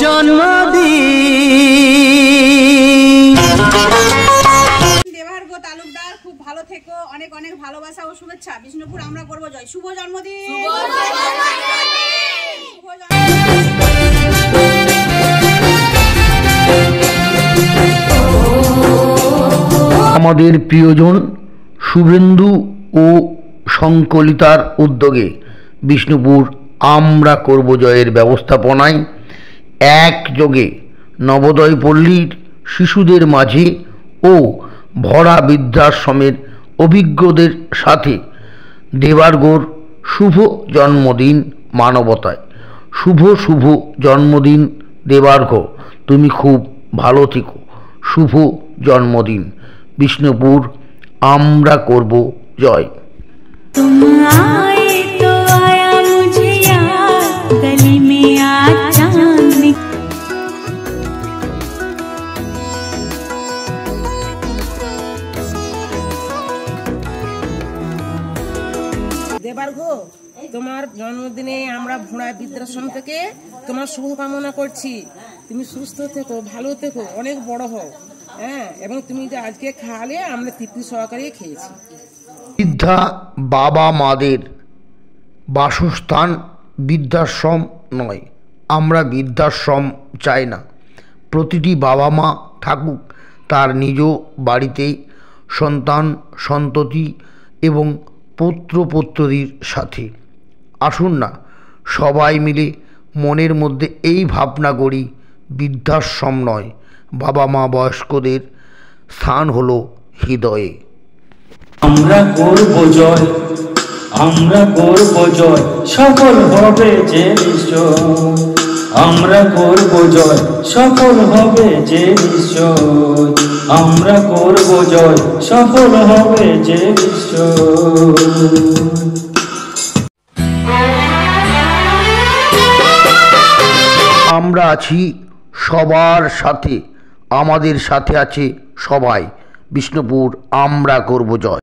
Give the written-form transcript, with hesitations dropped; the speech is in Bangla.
জন্মদিন। দেবার্ঘ তালুকদার, খুব ভালো থেকো, অনেক অনেক ভালোবাসা ও শুভেচ্ছা। বিষ্ণুপুর আমরা করব জয়। শুভ জন্মদিন। আমাদের প্রিয়জন শুভেন্দু ও সংকলিতার উদ্যোগে বিষ্ণুপুর আমরা করব জয়ের ব্যবস্থাপনায় একযোগে নবোদয় পল্লীর শিশুদের মাঝে ও ভরা বৃদ্ধাশ্রমের অভিজ্ঞদের সাথে দেবার্ঘর শুভ জন্মদিন মানবতায়। শুভ শুভ জন্মদিন দেবার্ঘ, তুমি খুব ভালো থেকো। শুভ জন্মদিন। বিষ্ণুপুর আমরা করব জয়। দেবার্ঘ, তোমার জন্মদিনে আমরা ভোড়া বৃদ্ধাশ্রম থেকে তোমার শুভকামনা করছি। তুমি সুস্থ থেকো, ভালো থেকো, অনেক বড় হও। হ্যাঁ, এবং তুমি যে আজকে খাওয়ালে আমরা তৃপ্তি সহকারে খেয়েছি। বৃদ্ধা বাবা মাদের বাসস্থান বৃদ্ধাশ্রম নয়। আমরা বৃদ্ধাশ্রম চাই না। প্রতিটি বাবা মা থাকুক তার নিজ বাড়িতেই সন্তান সন্ততি এবং পুত্রপৌত্রীর সাথে। আসুন না সবাই মিলে মনের মধ্যে এই ভাবনা করি, বৃদ্ধাশ্রম নয়, বাবা মা বয়স্কদের স্থান হলো হৃদয়ে। আমরা করব জয়, আমরা করব জয়, সফল হবে যে নিশ্চয়। আমরা করব জয়, সফল হবে যে নিশ্চয়। আমরা করব জয়, সফল হবে যে নিশ্চয়। আমরা আছি সবার সাথে, আমাদের সাথে আছে সবাই। বিষ্ণুপুর আমরা করব জয়।